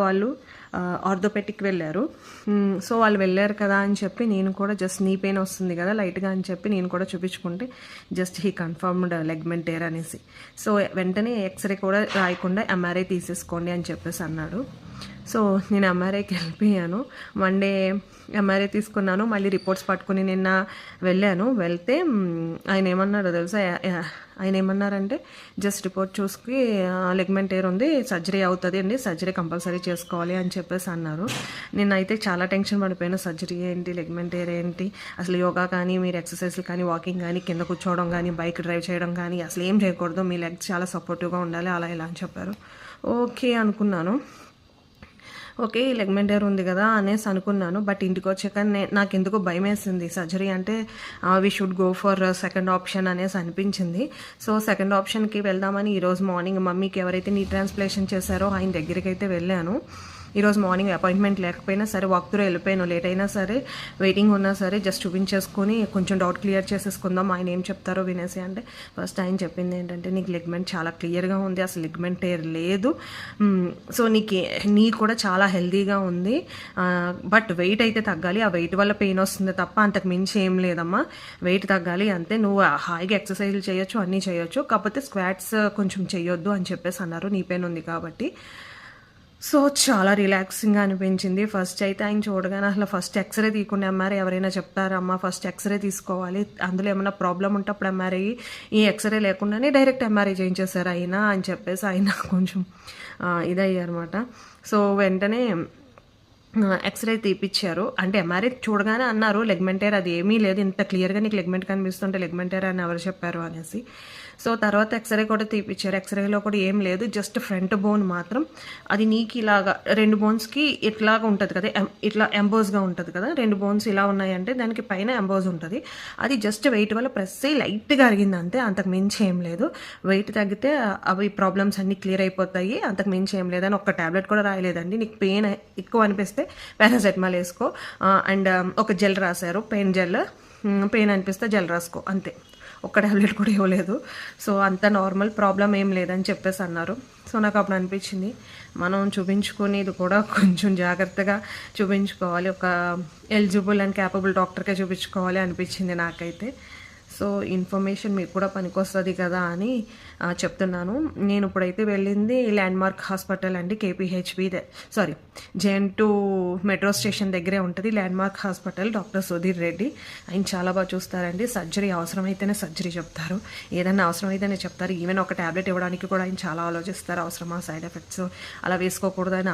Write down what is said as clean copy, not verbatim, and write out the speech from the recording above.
వాళ్ళు ఆర్థోపెటిక్ వెళ్ళారు. సో వాళ్ళు వెళ్ళారు కదా అని చెప్పి నేను కూడా జస్ట్ నీ పెయిన్ వస్తుంది కదా లైట్గా అని చెప్పి నేను కూడా చూపించుకుంటే just he confirmed ligament tear అనేసి. సో వెంటనే ఎక్స్రే కూడా రాయకుండా ఎంఆర్ఐ తీసేసుకోండి అని చెప్పేసి అన్నాడు. సో నేను ఎంఆర్ఐకి వెళ్ళిపోయాను. వన్ డే ఎంఆర్ఐ తీసుకున్నాను. మళ్ళీ రిపోర్ట్స్ పట్టుకుని నిన్న వెళ్తే ఆయన ఏమన్నారో తెలుసా? ఆయన ఏమన్నారంటే జస్ట్ రిపోర్ట్ చూసుకుని లెగ్మెంట్ టేర్ ఉంది, సర్జరీ అవుతుంది అండి, సర్జరీ కంపల్సరీ చేసుకోవాలి అని చెప్పేసి అన్నారు. నేనైతే చాలా టెన్షన్ పడిపోయాను. సర్జరీ ఏంటి, లెగ్మెంట్ టేర్ ఏంటి, అసలు యోగా కానీ మీరు ఎక్సర్సైజ్లు కానీ వాకింగ్ కానీ కింద కూర్చోవడం కానీ బైక్ డ్రైవ్ చేయడం కానీ అసలు ఏం చేయకూడదు, మీ లెగ్స్ చాలా సపోర్టివ్గా ఉండాలి అలా ఇలా అని చెప్పారు. ఓకే అనుకున్నాను. ఓకే లెగ్మెంట్ టేర్ ఉంది కదా అనేసి అనుకున్నాను. బట్ ఇంటికి వచ్చాక నాకు ఎందుకో భయం వేసింది. సర్జరీ అంటే we should go for second option అనేసి అనిపించింది. సో సెకండ్ ఆప్షన్కి వెళ్దామని ఈరోజు మార్నింగ్ మమ్మీకి ఎవరైతే నీ ట్రాన్స్ప్లేషన్ చేశారో ఆయన దగ్గరికి అయితే వెళ్ళాను. ఈరోజు మార్నింగ్ అపాయింట్మెంట్ లేకపోయినా సరే వాక్ త్రూ వెళ్ళిపోయాను. లేట్ అయినా సరే వెయిటింగ్ ఉన్నా సరే జస్ట్ చూపించేసుకొని కొంచెం డౌట్ క్లియర్ చేసేసుకుందాం ఆయన ఏం చెప్తారో వినేసి. అంటే ఫస్ట్ ఆయన చెప్పింది ఏంటంటే నీకు లెగ్మెంట్ చాలా క్లియర్గా ఉంది, అసలు లెగ్మెంట్ టేర్ లేదు, సో నీ కూడా చాలా హెల్తీగా ఉంది, బట్ వెయిట్ అయితే తగ్గాలి, ఆ వెయిట్ వల్ల పెయిన్ వస్తుంది తప్ప అంతకు మించి ఏం లేదమ్మా, వెయిట్ తగ్గాలి అంతే, నువ్వు హాయిగా ఎక్సర్సైజ్లు చేయొచ్చు అన్నీ చేయొచ్చు, కాకపోతే స్క్వాట్స్ కొంచెం చేయొద్దు అని చెప్పేసి అన్నారు, నీ పెయిన్ ఉంది కాబట్టి. సో చాలా రిలాక్సింగ్గా అనిపించింది. ఫస్ట్ అయితే ఆయన చూడగానే అసలు ఫస్ట్ ఎక్స్రే తీయకుండా ఎంఆర్ఐ ఎవరైనా చెప్తారమ్మా, ఫస్ట్ ఎక్స్రే తీసుకోవాలి, అందులో ఏమైనా ప్రాబ్లం ఉంటే అప్పుడు ఎంఆర్ఐ, ఈ ఎక్స్రే లేకుండానే డైరెక్ట్ ఎంఆర్ఐ చేయించేశారు అయినా అని చెప్పేసి ఆయన కొంచెం ఇదయ్యారన్నమాట. సో వెంటనే ఎక్స్రే తీపిచ్చారు. అంటే ఎంఆర్ఐ చూడగానే అన్నారు లెగ్మెంట్ టేర్ అది ఏమీ లేదు, ఇంత క్లియర్గా నీకు లెగ్మెంట్ కనిపిస్తుంటే లెగ్మెంట్ టేర్ అని ఎవరు చెప్పారు అనేసి. సో తర్వాత ఎక్స్రే కూడా తీపిచ్చారు. ఎక్స్రేలో కూడా ఏం లేదు, జస్ట్ ఫ్రంట్ బోన్ మాత్రం అది నీకు ఇలాగా 2 బోన్స్కి ఇట్లాగా ఉంటుంది కదా, ఇట్లా ఎంబోజ్గా ఉంటుంది కదా, 2 బోన్స్ ఇలా ఉన్నాయంటే దానికి పైన ఎంబోజ్ ఉంటుంది, అది జస్ట్ వెయిట్ వల్ల ప్రెస్ అయ్యి లైట్గా అరిగింది అంతే, అంతకు మించి ఏం లేదు. వెయిట్ తగ్గితే అవి ప్రాబ్లమ్స్ అన్నీ క్లియర్ అయిపోతాయి, అంతకు మించి ఏం లేదని ఒక్క ట్యాబ్లెట్ కూడా రాయలేదండి. నీకు పెయిన్ ఎక్కువ అనిపిస్తే పారాసెటమాల్ వేసుకో అండ్ ఒక జెల్ రాశారు, పెయిన్ జెల్, పెయిన్ అనిపిస్తే జెల్ రాసుకో అంతే, ఒక్క ట్యాబ్లెట్ కూడా ఇవ్వలేదు. సో అంత నార్మల్, ప్రాబ్లం ఏం లేదని చెప్పేసి అన్నారు. సో నాకు అప్పుడు అనిపించింది మనం చూపించుకునేది కూడా కొంచెం జాగ్రత్తగా చూపించుకోవాలి, ఒక ఎలిజిబుల్ అండ్ క్యాపబుల్ డాక్టర్కే చూపించుకోవాలి అనిపించింది నాకైతే. సో ఇన్ఫర్మేషన్ మీకు కూడా పనికొస్తుంది కదా అని చెప్తున్నాను. నేను ఇప్పుడైతే వెళ్ళింది ల్యాండ్మార్క్ హాస్పిటల్ అండి, కేపీహెచ్బి JN2 మెట్రో స్టేషన్ దగ్గరే ఉంటుంది landmark hospital. Doctor Sudheer Reddy, ఆయన చాలా బాగా చూస్తారండి. సర్జరీ అవసరమైతేనే సర్జరీ చెప్తారు, ఏదైనా అవసరమైతేనే చెప్తారు. ఈవెన్ ఒక ట్యాబ్లెట్ ఇవ్వడానికి కూడా ఆయన చాలా ఆలోచిస్తారు, అవసరమా సైడ్ ఎఫెక్ట్స్ అలా వేసుకోకూడదని